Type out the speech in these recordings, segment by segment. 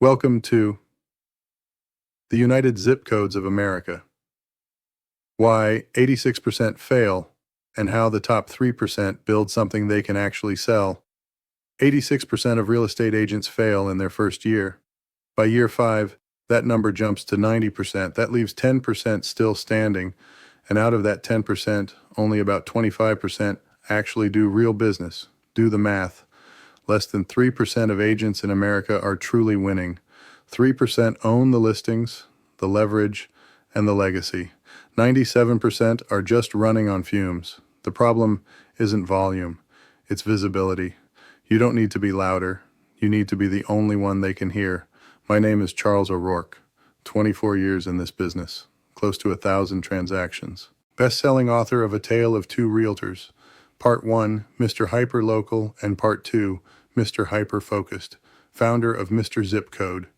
Welcome to the United Zip Codes of America. Why 86% fail and how the top 3% build something they can actually sell. 86% of real estate agents fail in their first year. By year 5, that number jumps to 90%. That leaves 10% still standing, and out of that 10%, only about 25% actually do real business. Do the math. Less than 3% of agents in America are truly winning. 3% own the listings, the leverage, and the legacy. 97% are just running on fumes. The problem isn't volume, it's visibility. You don't need to be louder. You need to be the only one they can hear. My name is Charles O'Rourke, 24 years in this business, close to 1,000 transactions. Best-selling author of A Tale of Two Realtors. Part 1, Mr. Hyper-Local, and Part 2, Mr. Hyper-Focused. Founder of Mr. Zip Code.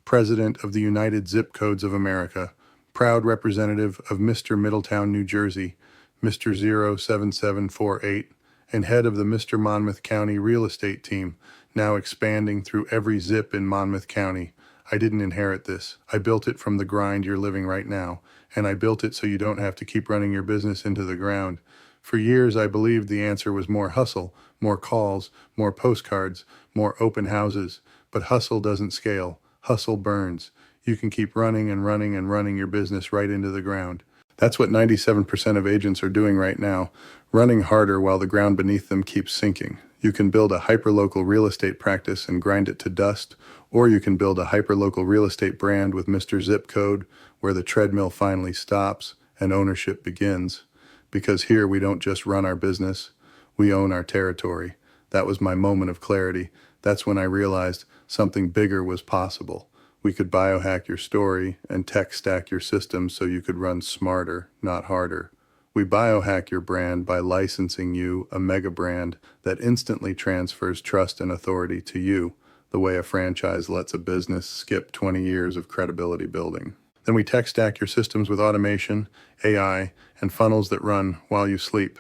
President of the United Zip Codes of America, proud representative of Mr. Middletown, New Jersey, Mr. 07748, and head of the Mr. Monmouth County real estate team, now expanding through every zip in Monmouth County. I didn't inherit this. I built it from the grind you're living right now, and I built it so you don't have to keep running your business into the ground. For years, I believed the answer was more hustle, more calls, more postcards, more open houses, but hustle doesn't scale. Hustle burns. You can keep running and running and running your business right into the ground. That's what 97% of agents are doing right now, running harder while the ground beneath them keeps sinking. You can build a hyperlocal real estate practice and grind it to dust, or you can build a hyperlocal real estate brand with Mr. Zip Code, where the treadmill finally stops and ownership begins. Because here we don't just run our business, we own our territory. That was my moment of clarity. That's when I realized something bigger was possible. We could biohack your story and tech stack your system so you could run smarter, not harder. We biohack your brand by licensing you a mega brand that instantly transfers trust and authority to you, the way a franchise lets a business skip 20 years of credibility building. Then we tech stack your systems with automation, AI, and funnels that run while you sleep.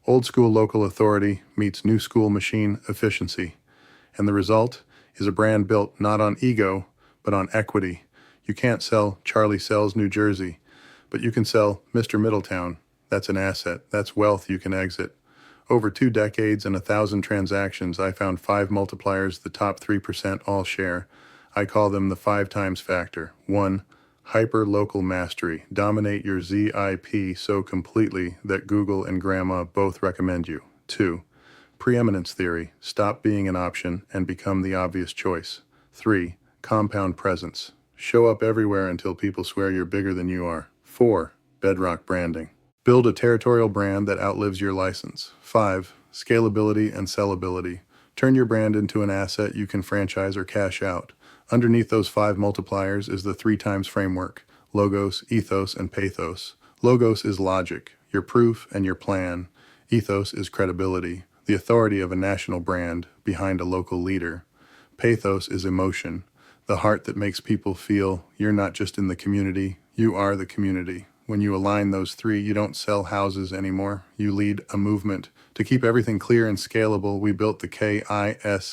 Old school local authority meets new school machine efficiency. And the result is a brand built not on ego, but on equity. You can't sell Charlie Sells New Jersey, but you can sell Mr. Middletown. That's an asset. That's wealth you can exit. Over 2 decades and 1,000 transactions, I found 5 multipliers the top 3% all share. I call them the 5 times factor. 1. Hyper-local mastery. Dominate your ZIP so completely that Google and Grandma both recommend you. 2. Preeminence theory. Stop being an option and become the obvious choice. 3. Compound presence. Show up everywhere until people swear you're bigger than you are. 4. Bedrock branding. Build a territorial brand that outlives your license. 5. Scalability and sellability. Turn your brand into an asset you can franchise or cash out. Underneath those 5 multipliers is the 3 times framework: logos, ethos, and pathos. Logos is logic, your proof and your plan. Ethos is credibility, the authority of a national brand behind a local leader. Pathos is emotion, the heart that makes people feel you're not just in the community, you are the community. When you align those 3, you don't sell houses anymore, you lead a movement. To keep everything clear and scalable, we built the KISSSS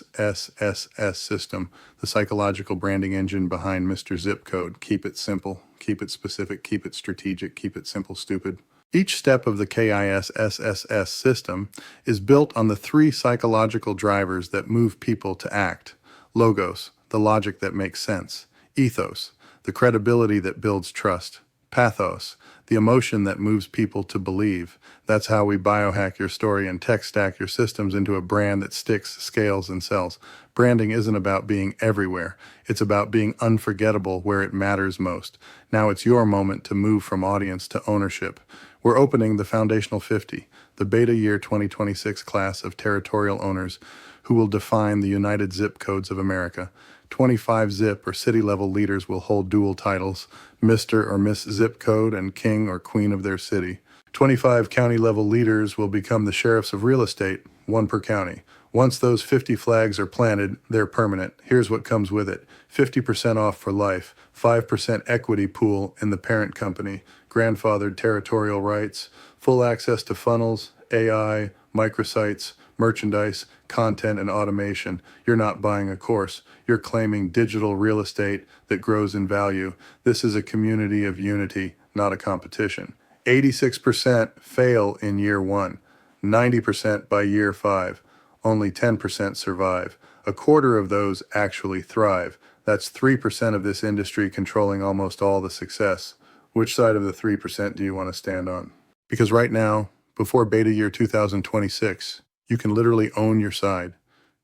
system, the psychological branding engine behind Mr. Zip Code. Keep it simple, keep it specific, keep it strategic, keep it simple, stupid. Each step of the KISSSS system is built on the 3 psychological drivers that move people to act. Logos, the logic that makes sense. Ethos, the credibility that builds trust. Pathos, the emotion that moves people to believe. That's how we biohack your story and tech stack your systems into a brand that sticks, scales, and sells. Branding isn't about being everywhere. It's about being unforgettable where it matters most. Now it's your moment to move from audience to ownership. We're opening the Foundational 50, the beta year 2026 class of territorial owners who will define the United Zip Codes of America. 25 zip or city-level leaders will hold dual titles, Mr. or Miss Zip Code and King or Queen of their city. 25 county-level leaders will become the sheriffs of real estate, 1 per county. Once those 50 flags are planted, they're permanent. Here's what comes with it: 50% off for life, 5% equity pool in the parent company, grandfathered territorial rights, full access to funnels, AI, microsites, merchandise, content, and automation. You're not buying a course. You're claiming digital real estate that grows in value. This is a community of unity, not a competition. 86% fail in year one, 90% by year five. Only 10% survive. A quarter of those actually thrive. That's 3% of this industry controlling almost all the success. Which side of the 3% do you want to stand on? Because right now, before beta year 2026, you can literally own your side.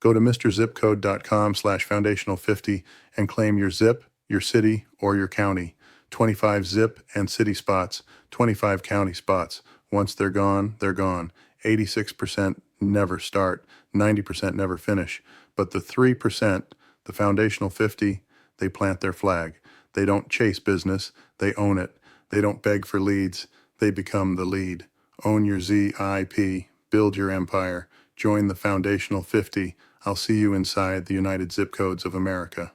Go to mrzipcode.com/foundational50 and claim your zip, your city, or your county. 25 zip and city spots, 25 county spots. Once they're gone, they're gone. 86% never start, 90% never finish. But the 3%, the foundational 50, they plant their flag. They don't chase business, they own it. They don't beg for leads, they become the lead. Own your ZIP, build your empire, join the foundational 50. I'll see you inside the United Zip Codes of America.